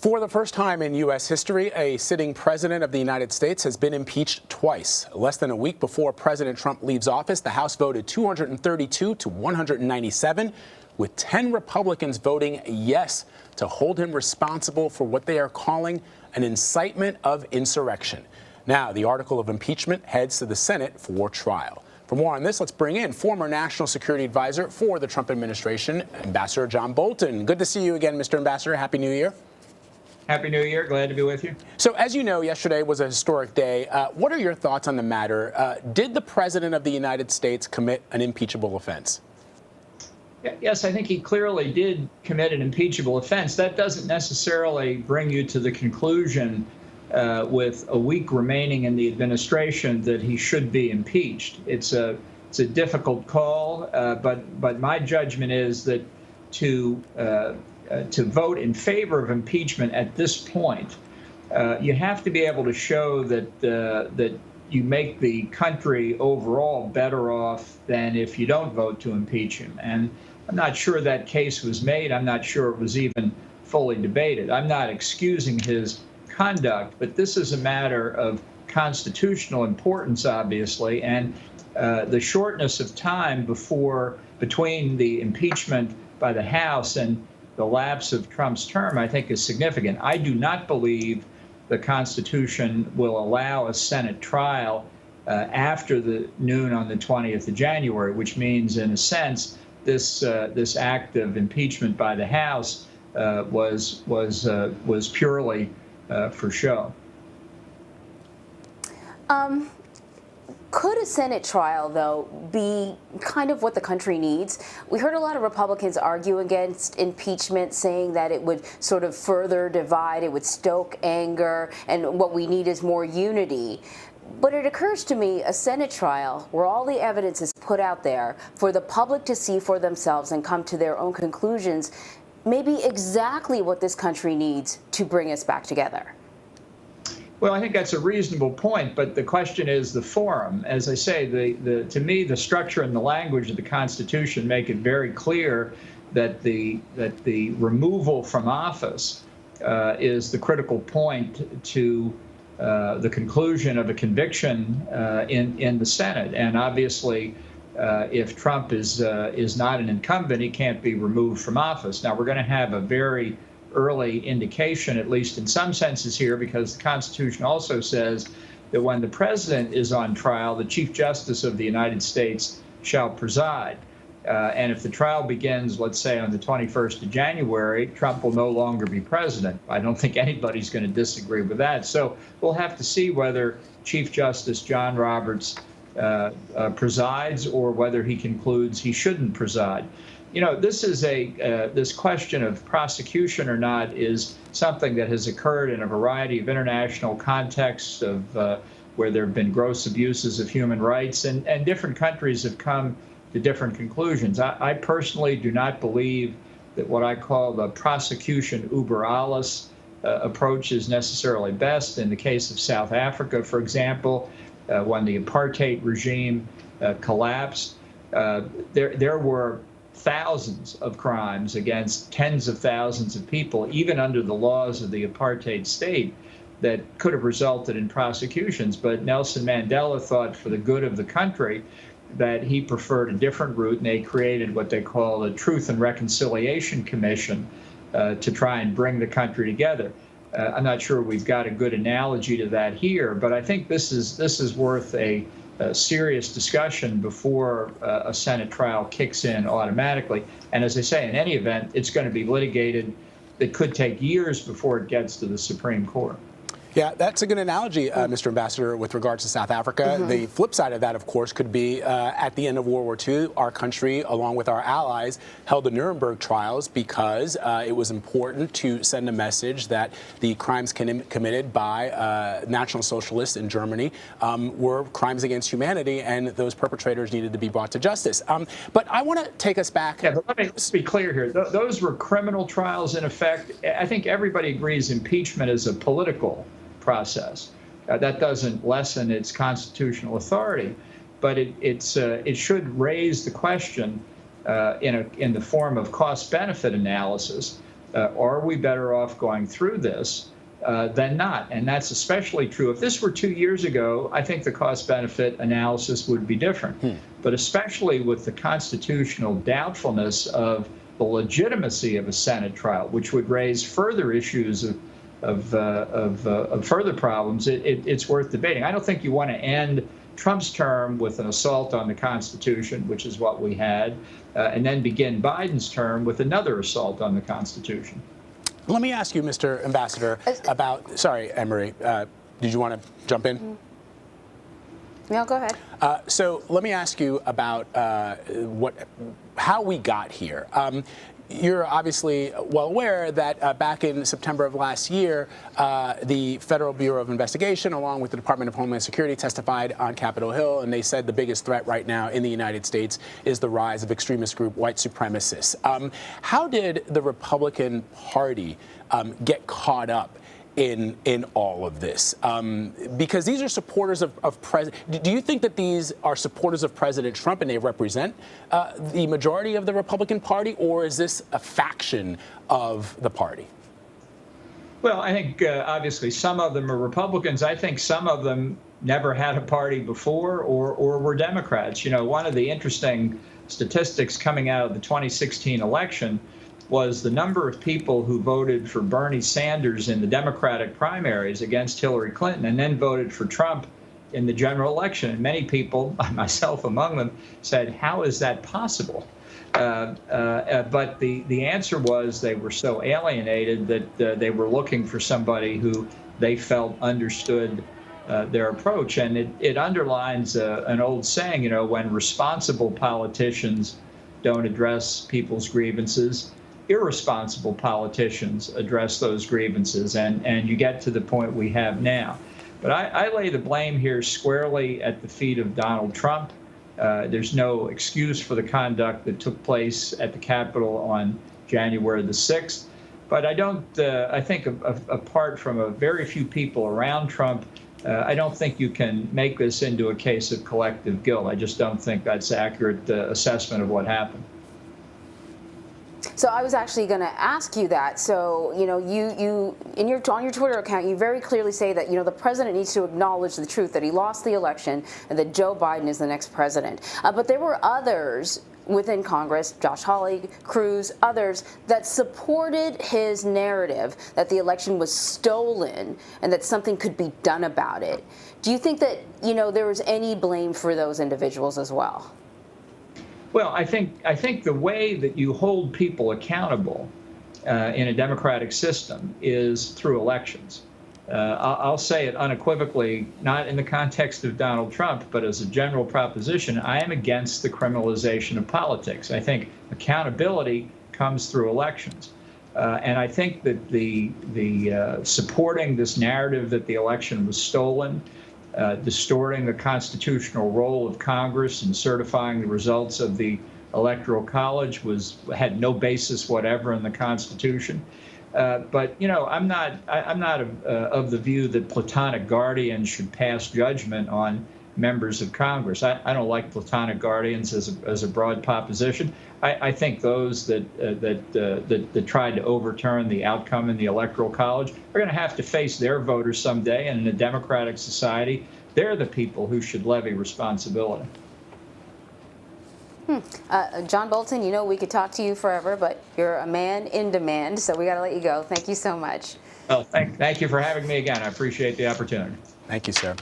For the first time in U.S. history, a sitting president of the United States has been impeached twice. Less than a week before President Trump leaves office, the House voted 232 to 197, with 10 Republicans voting yes to hold him responsible for what they are calling an incitement of insurrection. Now, the article of impeachment heads to the Senate for trial. For more on this, let's bring in former National Security Advisor for the Trump administration, Ambassador John Bolton. Good to see you again, Mr. Ambassador. Happy New Year. Happy New Year. Glad to be with you. So, as you know, yesterday was a historic day. What are your thoughts on the matter? Did the President of the United States commit an impeachable offense? Yes, I think he clearly did commit an impeachable offense. That doesn't necessarily bring you to the conclusion with a week remaining in the administration that he should be impeached. It's a difficult call, but my judgment is that to vote in favor of impeachment at this point, you have to be able to show that you make the country overall better off than if you don't vote to impeach him. And I'm not sure that case was made. I'm not sure it was even fully debated. I'm not excusing his conduct, but this is a matter of constitutional importance, obviously, and the shortness of time between the impeachment by the House and the lapse of Trump's term, I think, is significant. I do not believe the Constitution will allow a Senate trial after the noon on the 20th of January, which means, in a sense, this act of impeachment by the House was purely for show. Could a Senate trial, though, be kind of what the country needs? We heard a lot of Republicans argue against impeachment, saying that it would sort of further divide, it would stoke anger, and what we need is more unity. But it occurs to me a Senate trial where all the evidence is put out there for the public to see for themselves and come to their own conclusions may be exactly what this country needs to bring us back together. Well, I think that's a reasonable point, but the question is the forum. As I say, to me, the structure and the language of the Constitution make it very clear that the removal from office is the critical point to the conclusion of a conviction in the Senate. And obviously, if Trump is not an incumbent, he can't be removed from office. Now, we're going to have a very early indication, at least in some senses here, because the Constitution also says that when the president is on trial, the Chief Justice of the United States shall preside. And if the trial begins, let's say, on the 21st of January, Trump will no longer be president. I don't think anybody's going to disagree with that. So we'll have to see whether Chief Justice John Roberts presides or whether he concludes he shouldn't preside. You know, this is this question of prosecution or not is something that has occurred in a variety of international contexts of where there have been gross abuses of human rights, and different countries have come to different conclusions. I personally do not believe that what I call the prosecution uber alles approach is necessarily best. In the case of South Africa, for example, when the apartheid regime collapsed, there were thousands of crimes against tens of thousands of people, even under the laws of the apartheid state, that could have resulted in prosecutions. But Nelson Mandela thought, for the good of the country, that he preferred a different route, and they created what they call the Truth and Reconciliation Commission to try and bring the country together. I'm not sure we've got a good analogy to that here, but I think this is worth a serious discussion before a Senate trial kicks in automatically. And as I say, in any event, it's going to be litigated. It could take years before it gets to the Supreme Court. Yeah, that's a good analogy, Mr. Ambassador, with regards to South Africa. Mm-hmm. The flip side of that, of course, could be at the end of World War II, our country, along with our allies, held the Nuremberg trials because it was important to send a message that the crimes committed by National Socialists in Germany were crimes against humanity, and those perpetrators needed to be brought to justice. But I want to take us back. Yeah, but let me be clear here. Those were criminal trials, in effect. I think everybody agrees impeachment is a political process. That doesn't lessen its constitutional authority, but it should raise the question in the form of cost-benefit analysis Are we better off going through this than not? And that's especially true. If this were 2 years ago, I think the cost-benefit analysis would be different. But especially with the constitutional doubtfulness of the legitimacy of a Senate trial, which would raise further issues of further problems, it's worth debating. I don't think you want to end Trump's term with an assault on the Constitution, which is what we had, and then begin Biden's term with another assault on the Constitution. Let me ask you, Mr. Ambassador, about, sorry, Anne-Marie, did you want to jump in? No, go ahead. So let me ask you about how we got here. You're obviously well aware that back in September of last year, the Federal Bureau of Investigation, along with the Department of Homeland Security, testified on Capitol Hill, and they said the biggest threat right now in the United States is the rise of extremist group white supremacists. How did the Republican Party get caught up in all of this? Because these are supporters of President. Do you think that these are supporters of President Trump and they represent the majority of the Republican Party, or is this a faction of the party? Well, I think obviously some of them are Republicans. I think some of them never had a party before or were Democrats. You know, one of the interesting statistics coming out of the 2016 election was the number of people who voted for Bernie Sanders in the Democratic primaries against Hillary Clinton and then voted for Trump in the general election. And many people, myself among them, said, how is that possible? But the answer was they were so alienated that they were looking for somebody who they felt understood their approach. And it underlines an old saying, you know, when responsible politicians don't address people's grievances, irresponsible politicians address those grievances, and you get to the point we have now. But I lay the blame here squarely at the feet of Donald Trump. There's no excuse for the conduct that took place at the Capitol on January the 6th. But I think apart from a very few people around Trump, I don't think you can make this into a case of collective guilt. I just don't think that's accurate assessment of what happened. So I was actually going to ask you that. So, you know, you on your Twitter account, you very clearly say that, you know, the president needs to acknowledge the truth that he lost the election and that Joe Biden is the next president. But there were others within Congress, Josh Hawley, Cruz, others, that supported his narrative that the election was stolen and that something could be done about it. Do you think that, you know, there was any blame for those individuals as well? Well, I think the way that you hold people accountable in a democratic system is through elections. I'll say it unequivocally, not in the context of Donald Trump, but as a general proposition, I am against the criminalization of politics. I think accountability comes through elections. And I think that the supporting this narrative that the election was stolen, distorting the constitutional role of Congress and certifying the results of the Electoral College had no basis whatever in the Constitution. But you know, I'm not of the view that platonic guardians should pass judgment on members of Congress. I don't like platonic guardians as a broad proposition. I think those that tried to overturn the outcome in the Electoral College are going to have to face their voters someday, and in a democratic society, they're the people who should levy responsibility. John Bolton, you know we could talk to you forever, but you're a man in demand, so we got to let you go. Thank you so much. Well, thank you for having me again. I appreciate the opportunity. Thank you, sir.